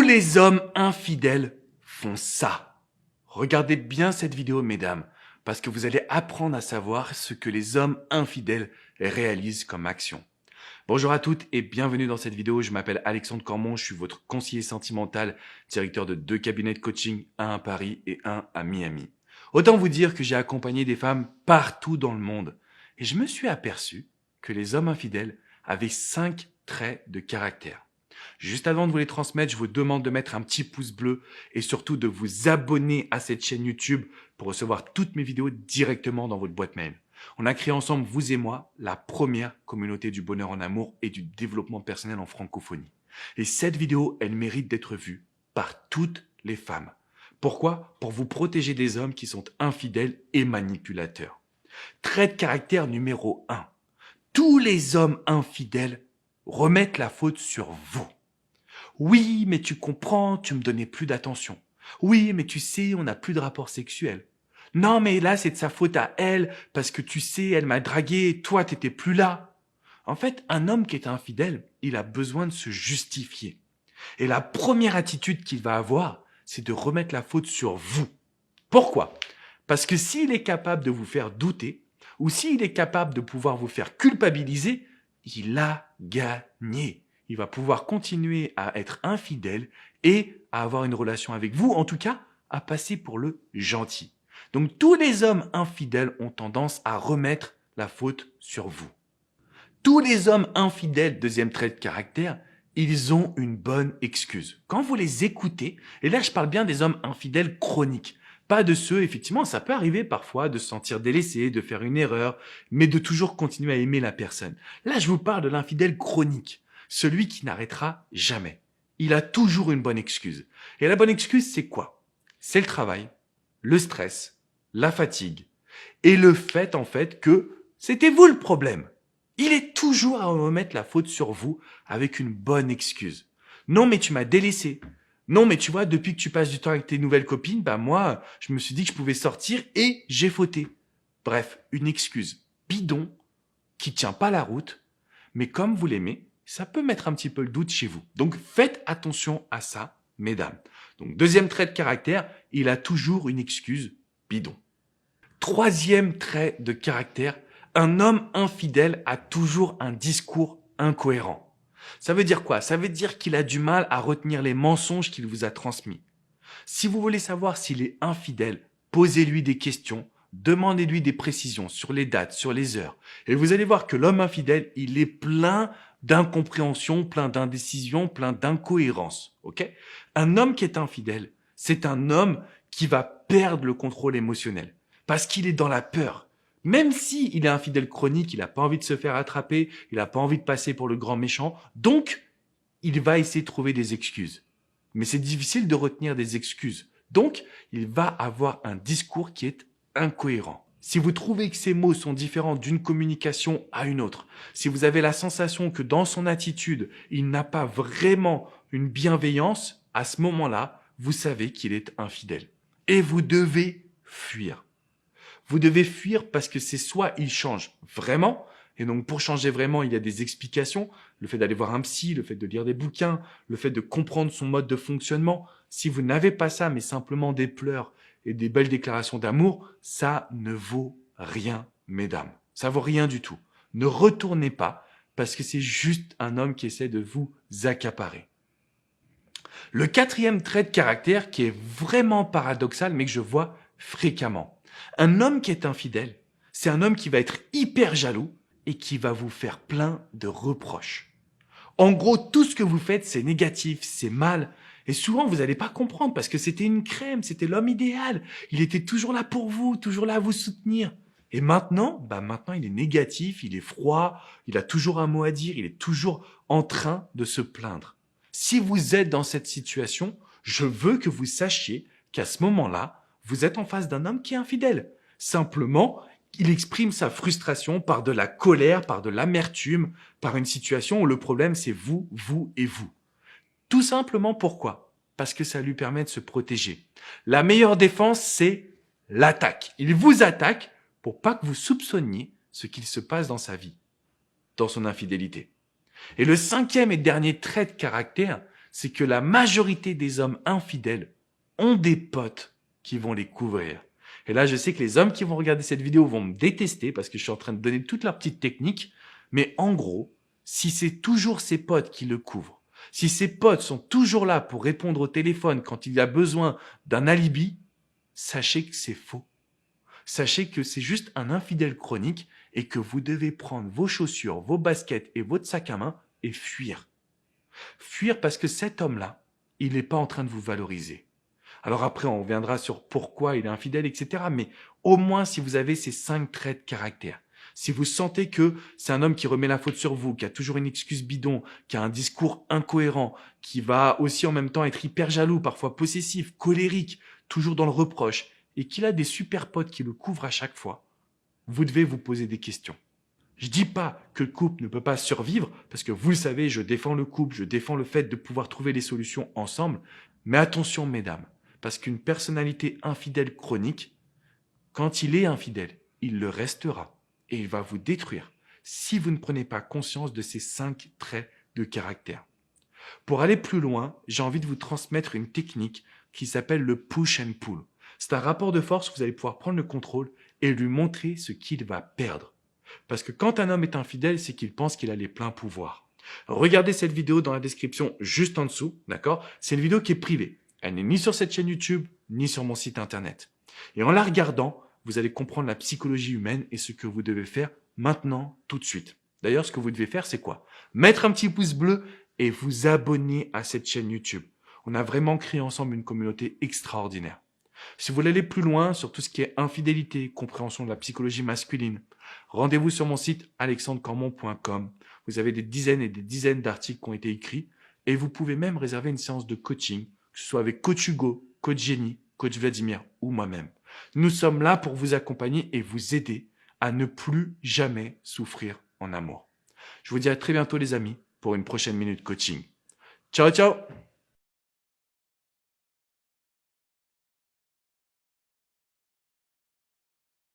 les hommes infidèles font ça. Regardez bien cette vidéo, mesdames, parce que vous allez apprendre à savoir ce que les hommes infidèles réalisent comme action. Bonjour à toutes et bienvenue dans cette vidéo. Je m'appelle Alexandre Cormon, je suis votre conseiller sentimental, directeur de 2 cabinets de coaching, un à Paris et un à Miami. Autant vous dire que j'ai accompagné des femmes partout dans le monde et je me suis aperçu que les hommes infidèles avaient 5 traits de caractère. Juste avant de vous les transmettre, je vous demande de mettre un petit pouce bleu et surtout de vous abonner à cette chaîne YouTube pour recevoir toutes mes vidéos directement dans votre boîte mail. On a créé ensemble, vous et moi, la première communauté du bonheur en amour et du développement personnel en francophonie. Et cette vidéo, elle mérite d'être vue par toutes les femmes. Pourquoi? Pour vous protéger des hommes qui sont infidèles et manipulateurs. Trait de caractère numéro 1. Tous les hommes infidèles remettent la faute sur vous. Oui, mais tu comprends, tu me donnais plus d'attention. Oui, mais tu sais, on n'a plus de rapport sexuel. Non, mais là, c'est de sa faute à elle, parce que tu sais, elle m'a dragué, toi, t'étais plus là. En fait, un homme qui est infidèle, il a besoin de se justifier. Et la première attitude qu'il va avoir, c'est de remettre la faute sur vous. Pourquoi? Parce que s'il est capable de vous faire douter, ou s'il est capable de pouvoir vous faire culpabiliser, il a gagné. Il va pouvoir continuer à être infidèle et à avoir une relation avec vous, en tout cas, à passer pour le gentil. Donc tous les hommes infidèles ont tendance à remettre la faute sur vous. Tous les hommes infidèles, deuxième trait de caractère, ils ont une bonne excuse. Quand vous les écoutez, et là je parle bien des hommes infidèles chroniques, pas de ceux, effectivement, ça peut arriver parfois de se sentir délaissé, de faire une erreur, mais de toujours continuer à aimer la personne. Là je vous parle de l'infidèle chronique, celui qui n'arrêtera jamais. Il a toujours une bonne excuse. Et la bonne excuse, c'est quoi? C'est le travail, le stress, la fatigue et le fait, en fait, que c'était vous le problème. Il est toujours à remettre la faute sur vous avec une bonne excuse. Non, mais tu m'as délaissé. Non, mais tu vois, depuis que tu passes du temps avec tes nouvelles copines, bah moi, je me suis dit que je pouvais sortir et j'ai fauté. Bref, une excuse bidon qui tient pas la route, mais comme vous l'aimez, ça peut mettre un petit peu le doute chez vous. Donc faites attention à ça, mesdames. Donc deuxième trait de caractère, il a toujours une excuse bidon. Troisième trait de caractère, un homme infidèle a toujours un discours incohérent. Ça veut dire quoi? Ça veut dire qu'il a du mal à retenir les mensonges qu'il vous a transmis. Si vous voulez savoir s'il est infidèle, posez-lui des questions, demandez-lui des précisions sur les dates, sur les heures. Et vous allez voir que l'homme infidèle, il est plein d'incompréhension, plein d'indécision, plein d'incohérence. Ok? Un homme qui est infidèle, c'est un homme qui va perdre le contrôle émotionnel parce qu'il est dans la peur. Même si il est infidèle chronique, il n'a pas envie de se faire attraper, il n'a pas envie de passer pour le grand méchant, donc il va essayer de trouver des excuses. Mais c'est difficile de retenir des excuses. Donc, il va avoir un discours qui est incohérent. Si vous trouvez que ces mots sont différents d'une communication à une autre, si vous avez la sensation que dans son attitude, il n'a pas vraiment une bienveillance, à ce moment-là, vous savez qu'il est infidèle. Et vous devez fuir. Vous devez fuir parce que c'est soit il change vraiment, et donc pour changer vraiment, il y a des explications, le fait d'aller voir un psy, le fait de lire des bouquins, le fait de comprendre son mode de fonctionnement. Si vous n'avez pas ça, mais simplement des pleurs et des belles déclarations d'amour, ça ne vaut rien, mesdames. Ça vaut rien du tout. Ne retournez pas parce que c'est juste un homme qui essaie de vous accaparer. Le quatrième trait de caractère qui est vraiment paradoxal, mais que je vois fréquemment. Un homme qui est infidèle, c'est un homme qui va être hyper jaloux et qui va vous faire plein de reproches. En gros, tout ce que vous faites, c'est négatif, c'est mal. Et souvent, vous n'allez pas comprendre parce que c'était une crème, c'était l'homme idéal. Il était toujours là pour vous, toujours là à vous soutenir. Et maintenant, maintenant, il est négatif, il est froid, il a toujours un mot à dire, il est toujours en train de se plaindre. Si vous êtes dans cette situation, je veux que vous sachiez qu'à ce moment-là, vous êtes en face d'un homme qui est infidèle. Simplement, il exprime sa frustration par de la colère, par de l'amertume, par une situation où le problème c'est vous, vous et vous. Tout simplement pourquoi? Parce que ça lui permet de se protéger. La meilleure défense, c'est l'attaque. Il vous attaque pour pas que vous soupçonniez ce qu'il se passe dans sa vie, dans son infidélité. Et le cinquième et dernier trait de caractère, c'est que la majorité des hommes infidèles ont des potes qui vont les couvrir. Et là, je sais que les hommes qui vont regarder cette vidéo vont me détester parce que je suis en train de donner toutes leurs petites techniques. Mais en gros, si c'est toujours ses potes qui le couvrent, si ses potes sont toujours là pour répondre au téléphone quand il a besoin d'un alibi, sachez que c'est faux. Sachez que c'est juste un infidèle chronique et que vous devez prendre vos chaussures, vos baskets et votre sac à main et fuir. Fuir parce que cet homme-là, il n'est pas en train de vous valoriser. Alors après, on reviendra sur pourquoi il est infidèle, etc. Mais au moins, si vous avez ces 5 traits de caractère, si vous sentez que c'est un homme qui remet la faute sur vous, qui a toujours une excuse bidon, qui a un discours incohérent, qui va aussi en même temps être hyper jaloux, parfois possessif, colérique, toujours dans le reproche, et qu'il a des super potes qui le couvrent à chaque fois, vous devez vous poser des questions. Je dis pas que le couple ne peut pas survivre, parce que vous le savez, je défends le couple, je défends le fait de pouvoir trouver des solutions ensemble, mais attention mesdames, parce qu'une personnalité infidèle chronique, quand il est infidèle, il le restera et il va vous détruire si vous ne prenez pas conscience de ces 5 traits de caractère. Pour aller plus loin, j'ai envie de vous transmettre une technique qui s'appelle le push and pull. C'est un rapport de force où vous allez pouvoir prendre le contrôle et lui montrer ce qu'il va perdre. Parce que quand un homme est infidèle, c'est qu'il pense qu'il a les pleins pouvoirs. Regardez cette vidéo dans la description juste en dessous, d'accord? C'est une vidéo qui est privée. Elle n'est ni sur cette chaîne YouTube, ni sur mon site internet. Et en la regardant, vous allez comprendre la psychologie humaine et ce que vous devez faire maintenant, tout de suite. D'ailleurs, ce que vous devez faire, c'est quoi? Mettre un petit pouce bleu et vous abonner à cette chaîne YouTube. On a vraiment créé ensemble une communauté extraordinaire. Si vous voulez aller plus loin sur tout ce qui est infidélité, compréhension de la psychologie masculine, rendez-vous sur mon site alexandrecormon.com. Vous avez des dizaines et des dizaines d'articles qui ont été écrits et vous pouvez même réserver une séance de coaching, que ce soit avec Coach Hugo, Coach Jenny, Coach Vladimir ou moi-même. Nous sommes là pour vous accompagner et vous aider à ne plus jamais souffrir en amour. Je vous dis à très bientôt les amis pour une prochaine minute coaching. Ciao, ciao!